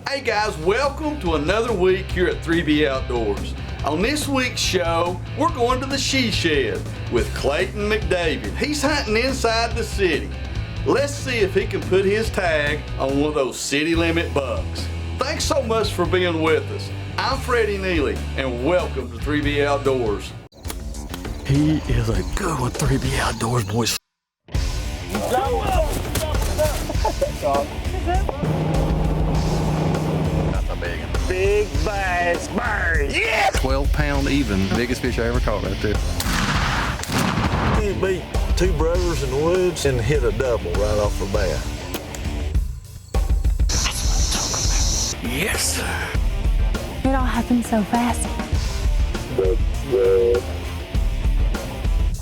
Hey guys, welcome to another week here at 3B Outdoors. On this week's show, we're going to the she shed with Clayton McDavid. He's hunting inside the city. Let's see if he can put his tag on one of those city limit bucks. Thanks so much for being with us. I'm Freddie Neely, and welcome to 3B Outdoors. He is a good one, 3B Outdoors, boys. Big bass bird. Yeah! 12-pound even. Biggest fish I ever caught right there. It'd be two brothers in the woods and hit a double right off the bat. Yes, sir. It all happened so fast.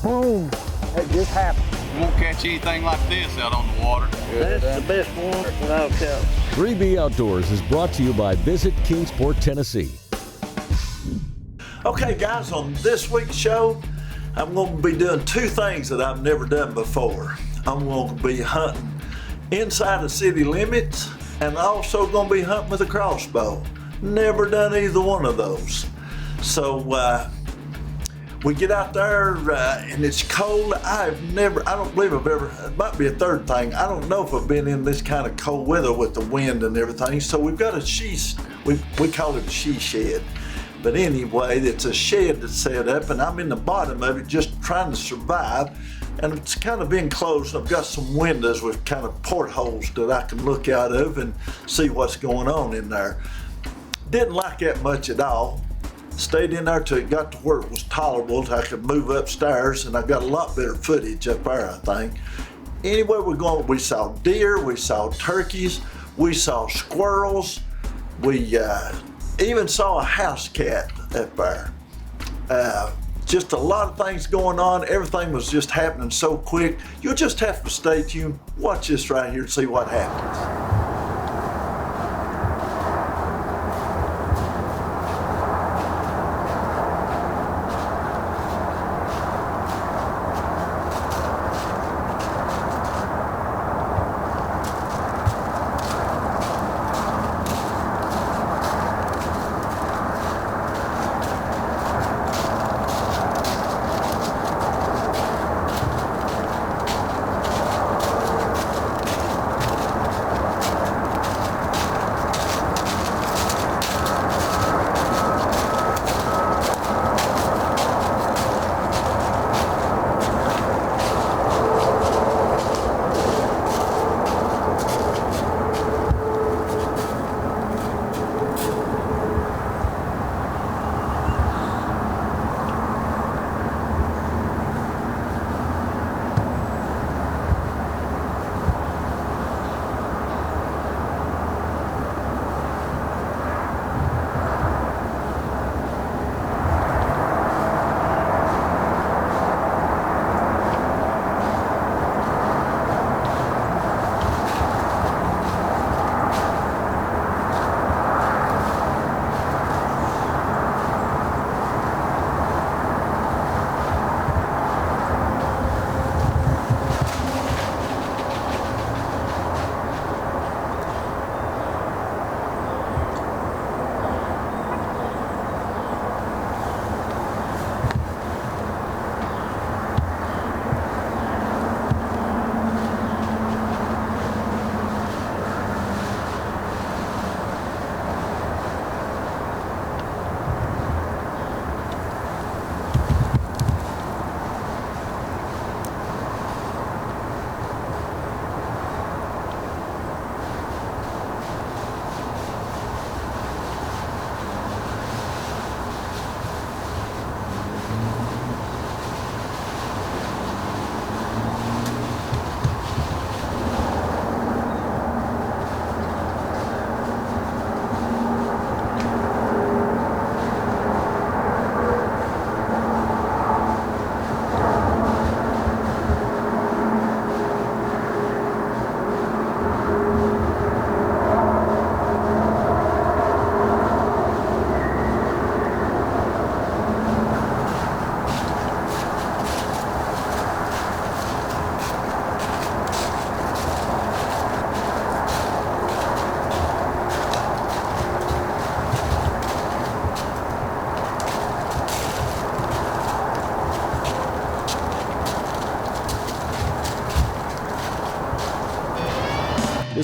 Boom! That just happened. You won't catch anything like this out on the water. That's the best one that I've caught. 3B Outdoors is brought to you by Visit Kingsport, Tennessee. Okay, guys, on this week's show, I'm going to be doing two things that I've never done before. I'm going to be hunting inside the city limits, and also going to be hunting with a crossbow. Never done either one of those. So we get out there and it's cold. I don't believe I've ever, it might be a third thing, I don't know if I've been in this kind of cold weather with the wind and everything. So we've got a we call it a she shed. But anyway, it's a shed that's set up and I'm in the bottom of it just trying to survive. And it's kind of enclosed. I've got some windows with kind of portholes that I can look out of and see what's going on in there. Didn't like that much at all. Stayed in there till it got to where it was tolerable. I could move upstairs and I got a lot better footage up there, I think. Anyway, we saw deer, we saw turkeys, we saw squirrels, we even saw a house cat up there. Just a lot of things going on. Everything was just happening so quick. You'll just have to stay tuned. Watch this right here and see what happens.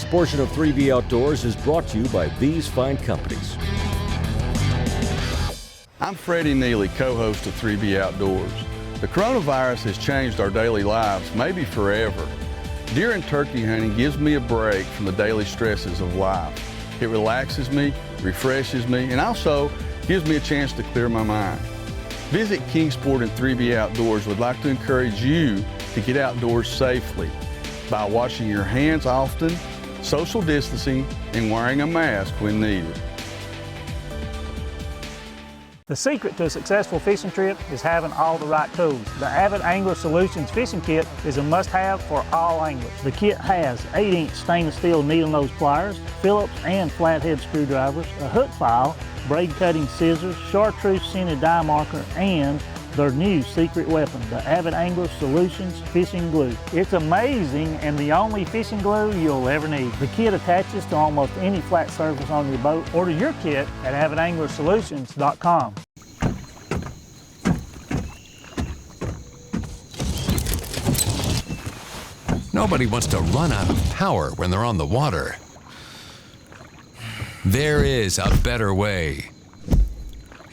portion of 3B Outdoors is brought to you by these fine companies. I'm Freddie Neely, co-host of 3B Outdoors. The coronavirus has changed our daily lives, maybe forever. Deer and turkey hunting gives me a break from the daily stresses of life. It relaxes me, refreshes me, and also gives me a chance to clear my mind. Visit Kingsport and 3B Outdoors would like to encourage you to get outdoors safely by washing your hands often, social distancing, and wearing a mask when needed. The secret to a successful fishing trip is having all the right tools. The Avid Angler Solutions Fishing Kit is a must-have for all anglers. The kit has 8-inch stainless steel needle nose pliers, Phillips and flathead screwdrivers, a hook file, braid cutting scissors, chartreuse scented dye marker, and their new secret weapon, the Avid Angler Solutions Fishing Glue. It's amazing and the only fishing glue you'll ever need. The kit attaches to almost any flat surface on your boat. Order your kit at avidanglersolutions.com. Nobody wants to run out of power when they're on the water. There is a better way.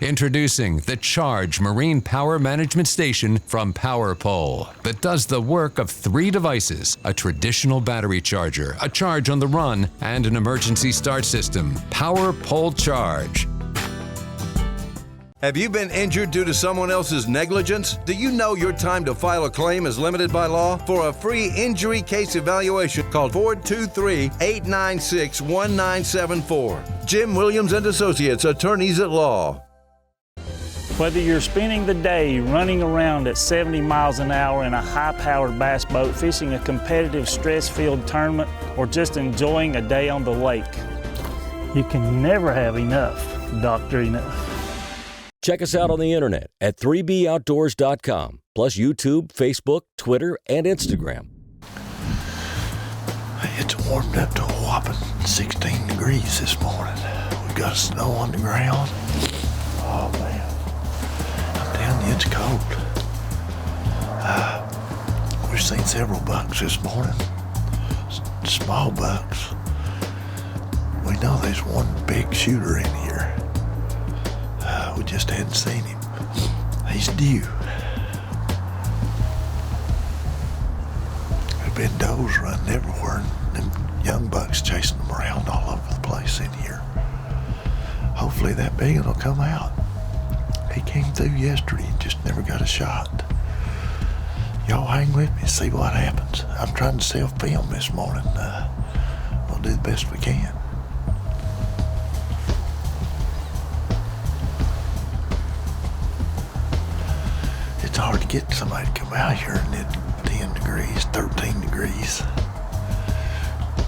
Introducing the Charge Marine Power Management Station from PowerPole that does the work of 3 devices: a traditional battery charger, a charge on the run, and an emergency start system. PowerPole Charge. Have you been injured due to someone else's negligence? Do you know your time to file a claim is limited by law? For a free injury case evaluation, call 423-896-1974. Jim Williams and Associates, Attorneys at Law. Whether you're spending the day running around at 70 miles an hour in a high-powered bass boat, fishing a competitive stress-filled tournament, or just enjoying a day on the lake, you can never have enough, Dr. Enough. Check us out on the internet at 3boutdoors.com, plus YouTube, Facebook, Twitter, and Instagram. It's warmed up to a whopping 16 degrees this morning. We've got snow on the ground. Oh, man. I'm telling you, it's cold. We've seen several bucks this morning. Small bucks. We know there's one big shooter in here. We just hadn't seen him. He's due. There's been does running everywhere, and them young bucks chasing them around all over the place in here. Hopefully that big one will come out. He came through yesterday and just never got a shot. Y'all hang with me and see what happens. I'm trying to self-film this morning. We'll do the best we can. It's hard to get somebody to come out here and it's 10 degrees, 13 degrees.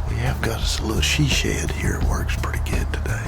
We have got us a little she shed here. It works pretty good today.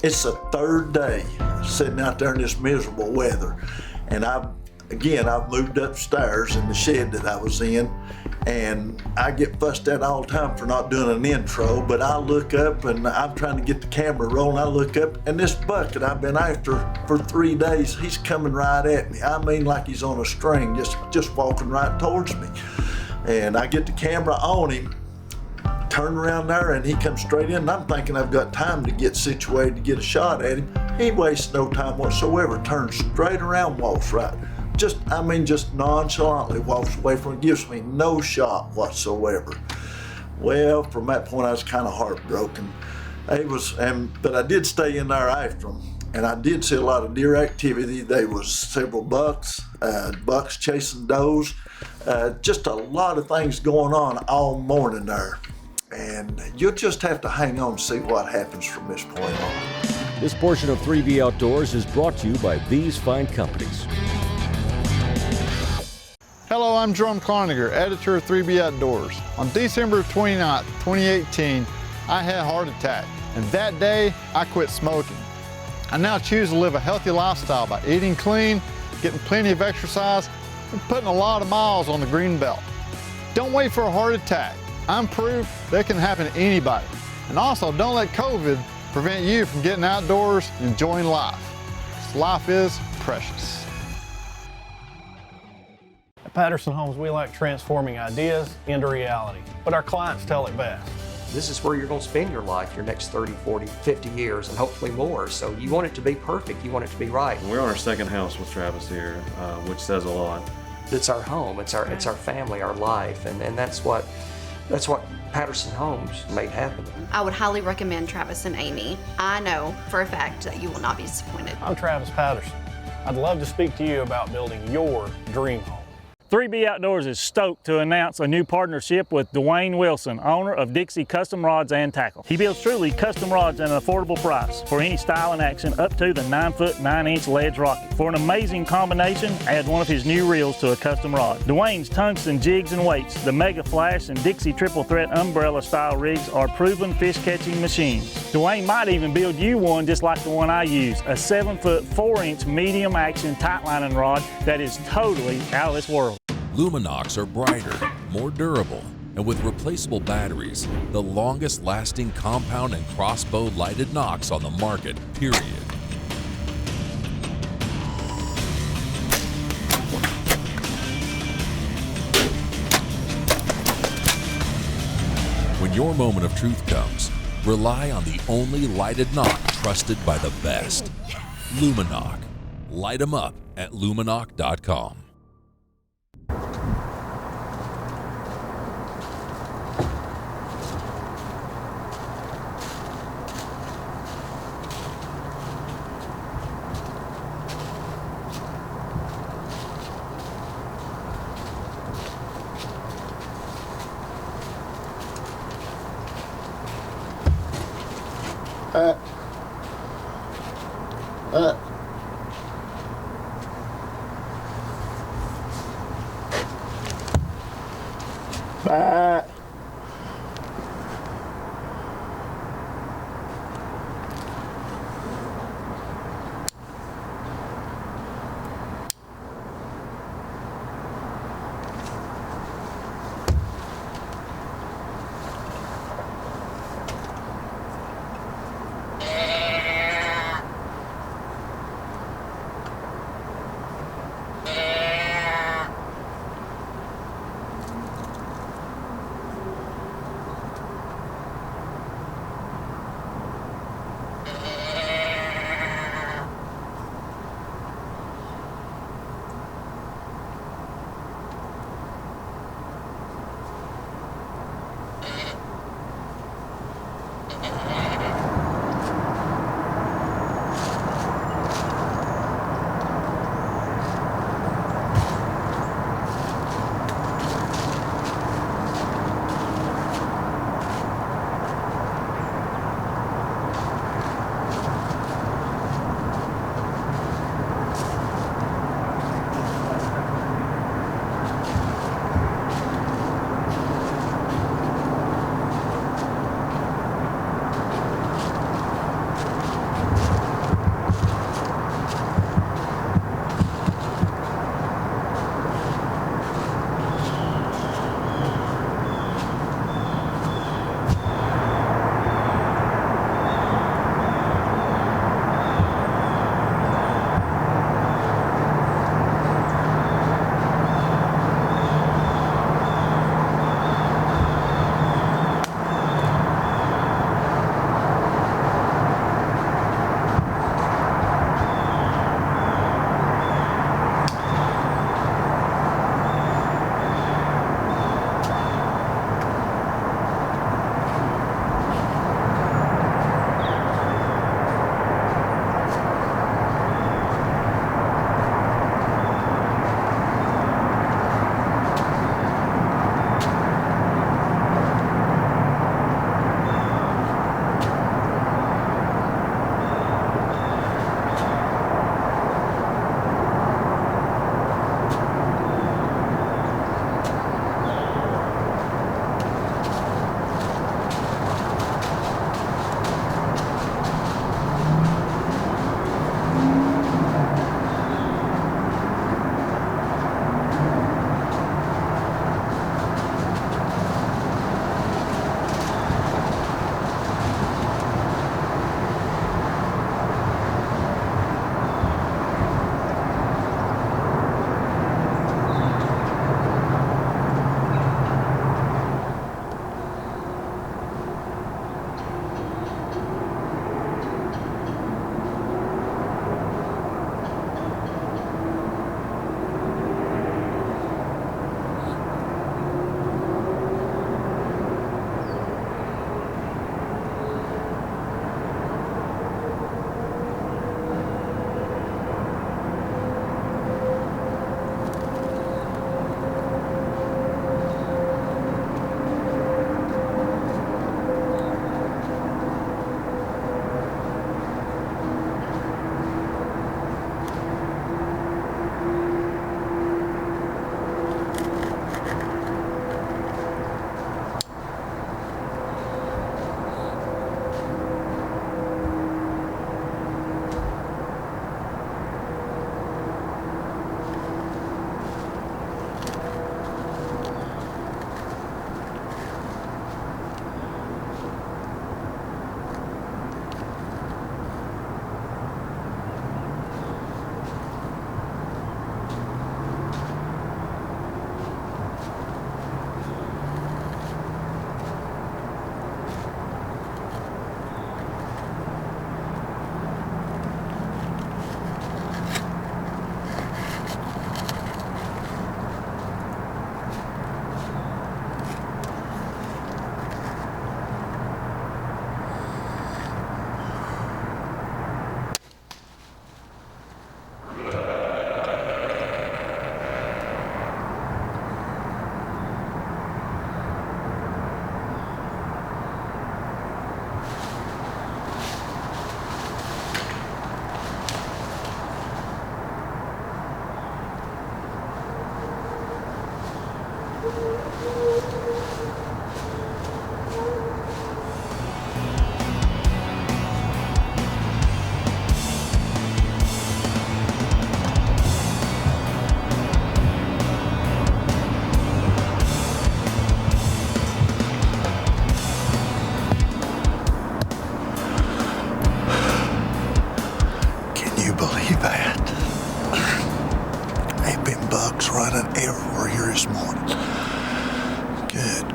It's the third day sitting out there in this miserable weather. And I've moved upstairs in the shed that I was in, and I get fussed at all the time for not doing an intro, but I look up and I'm trying to get the camera rolling. I look up and this buck that I've been after for 3 days, he's coming right at me. I mean, like he's on a string, just walking right towards me. And I get the camera on him, turn around there, and he comes straight in, and I'm thinking I've got time to get situated to get a shot at him. He wastes no time whatsoever, turns straight around, walks right. Just nonchalantly walks away from it, gives me no shot whatsoever. Well, from that point, I was kind of heartbroken. But I did stay in there after him, and I did see a lot of deer activity. There was several bucks chasing does, just a lot of things going on all morning there. And you'll just have to hang on and see what happens from this point on. This portion of 3B Outdoors is brought to you by these fine companies. Hello, I'm Jerome Cloninger, editor of 3B Outdoors. On December 29th, 2018, I had a heart attack, and that day I quit smoking. I now choose to live a healthy lifestyle by eating clean, getting plenty of exercise, and putting a lot of miles on the green belt. Don't wait for a heart attack. I'm proof that can happen to anybody. And also, don't let COVID prevent you from getting outdoors and enjoying life. 'Cause life is precious. At Patterson Homes, we like transforming ideas into reality, but our clients tell it best. This is where you're going to spend your life, your next 30, 40, 50 years, and hopefully more. So you want it to be perfect. You want it to be right. We're on our second house with Travis here, which says a lot. It's our home. It's our family, our life, and that's what Patterson Homes made happen. I would highly recommend Travis and Amy. I know for a fact that you will not be disappointed. I'm Travis Patterson. I'd love to speak to you about building your dream home. 3B Outdoors is stoked to announce a new partnership with Dwayne Wilson, owner of Dixie Custom Rods and Tackle. He builds truly custom rods at an affordable price for any style and action up to the 9-foot, 9-inch ledge rocket. For an amazing combination, add one of his new reels to a custom rod. Dwayne's tungsten jigs and weights, the Mega Flash and Dixie Triple Threat umbrella style rigs are proven fish catching machines. Dwayne might even build you one just like the one I use, a 7-foot, 4-inch medium action tight lining rod that is totally out of this world. Luminox are brighter, more durable, and with replaceable batteries, the longest lasting compound and crossbow lighted nocks on the market, period. When your moment of truth comes, rely on the only lighted nock trusted by the best. Luminox. Light 'em up at luminox.com.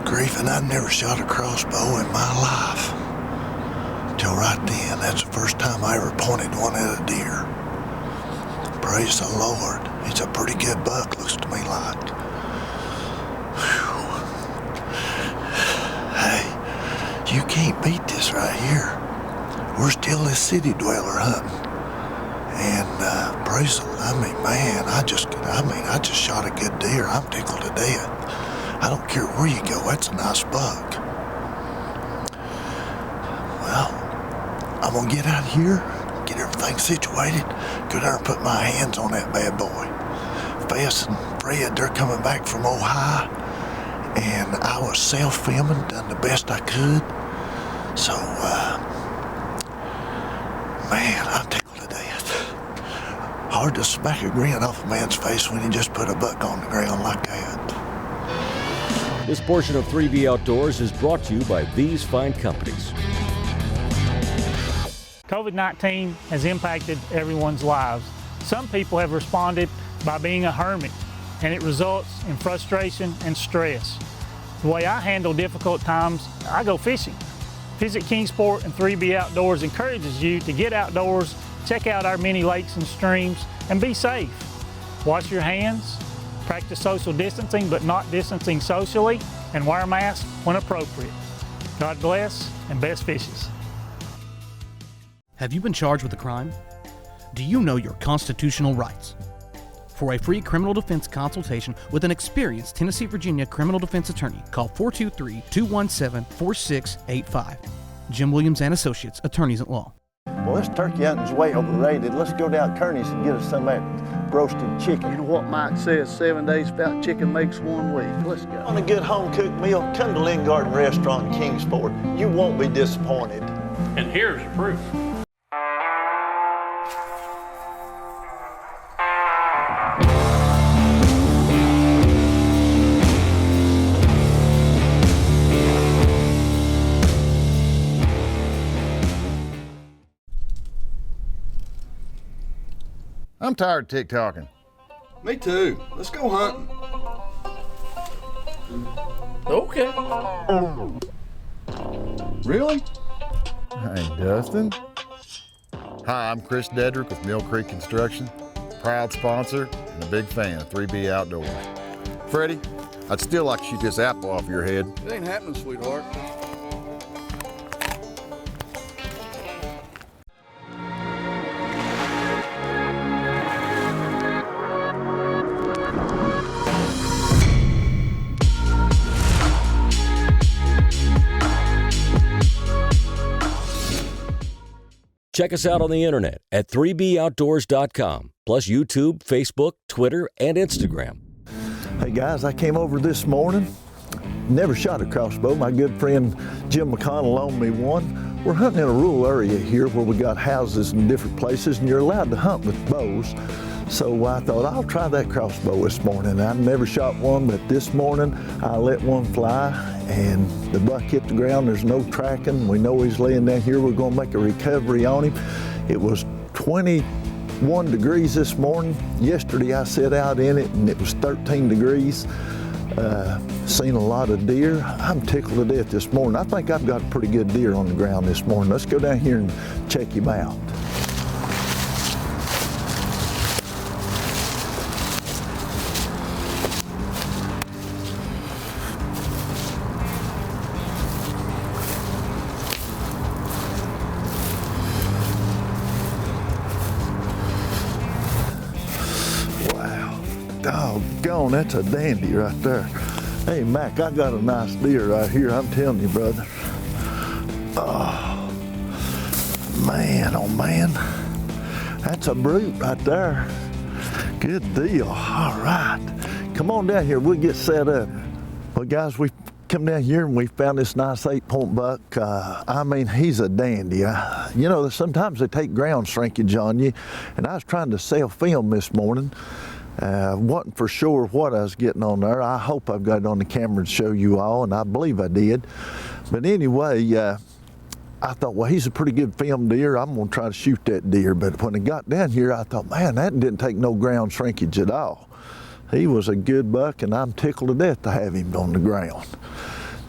grief, and I'd never shot a crossbow in my life. Till right then, that's the first time I ever pointed one at a deer. Praise the Lord. He's a pretty good buck, looks to me like. Whew. Hey, you can't beat this right here. We're still a city dweller hunting. And praise the Lord, man, I just shot a good deer. I'm tickled to death. I don't care where you go, that's a nice buck. Well, I'm gonna get out of here, get everything situated, go down and put my hands on that bad boy. Fess and Fred, they're coming back from Ohio, and I was self-filming, done the best I could. So, man, I'm tickled to death. Hard to smack a grin off a man's face when he just put a buck on the ground like that. This portion of 3B Outdoors is brought to you by these fine companies. COVID-19 has impacted everyone's lives. Some people have responded by being a hermit, and it results in frustration and stress. The way I handle difficult times, I go fishing. Visit Kingsport and 3B Outdoors encourages you to get outdoors, check out our many lakes and streams, and be safe. Wash your hands, practice social distancing but not distancing socially, and wear a mask when appropriate. God bless and best fishes. Have you been charged with a crime? Do you know your constitutional rights? For a free criminal defense consultation with an experienced Tennessee, Virginia criminal defense attorney, call 423-217-4685. Jim Williams and Associates, Attorneys at Law. Well, this turkey hunting's way overrated. Let's go down Kearney's and get us some of that roasted chicken. You know what Mike says, 7 days without chicken makes 1 week. Let's go. On a good home-cooked meal, come to Lynn Garden Restaurant in Kingsport. You won't be disappointed. And here's the proof. I'm tired of TikToking. Me too. Let's go hunting. Okay. Really? Hey, Dustin. Hi, I'm Chris Dedrick with Mill Creek Construction, proud sponsor and a big fan of 3B Outdoors. Freddie, I'd still like to shoot this apple off your head. It ain't happening, sweetheart. Check us out on the internet at 3boutdoors.com, plus YouTube, Facebook, Twitter, and Instagram. Hey guys, I came over this morning. Never shot a crossbow. My good friend Jim McConnell loaned me one. We're hunting in a rural area here where we got houses in different places and you're allowed to hunt with bows. So I thought I'll try that crossbow this morning. I've never shot one, but this morning I let one fly and the buck hit the ground. There's no tracking. We know he's laying down here. We're going to make a recovery on him. It was 21 degrees this morning. Yesterday I set out in it and it was 13 degrees. Seen a lot of deer. I'm tickled to death this morning. I think I've got a pretty good deer on the ground this morning. Let's go down here and check him out. Doggone, that's a dandy right there. Hey Mac, I got a nice deer right here, I'm telling you, brother. Oh man, that's a brute right there. Good deal, all right. Come on down here, we'll get set up. Well guys, we come down here and we found this nice 8-point buck. I mean, he's a dandy. You know, sometimes they take ground shrinkage on you, and I was trying to self-film this morning. Wasn't for sure what I was getting on there. I hope I've got it on the camera to show you all, and I believe I did. But anyway, I thought, well, he's a pretty good film deer. I'm gonna try to shoot that deer. But when I got down here, I thought, man, that didn't take no ground shrinkage at all. He was a good buck, and I'm tickled to death to have him on the ground.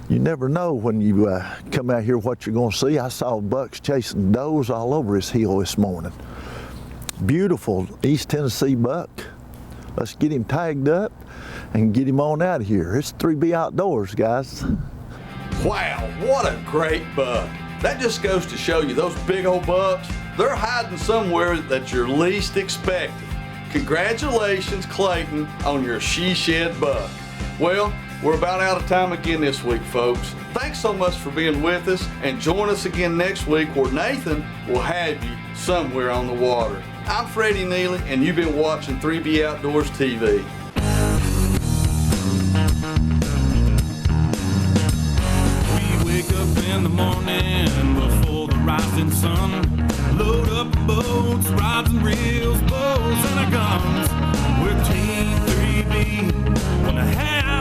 You never know when you come out here what you're going to see. I saw bucks chasing does all over his hill this morning. Beautiful East Tennessee buck. Let's get him tagged up and get him on out of here. It's 3B Outdoors, guys. Wow, what a great buck. That just goes to show you those big old bucks, they're hiding somewhere that you're least expecting. Congratulations, Clayton, on your she shed buck. Well, we're about out of time again this week, folks. Thanks so much for being with us, and join us again next week where Nathan will have you somewhere on the water. I'm Freddie Neely, and you've been watching 3B Outdoors TV. We wake up in the morning before the rising sun. Load up boats, rods and reels, bows and our guns. We're Team 3B, gonna have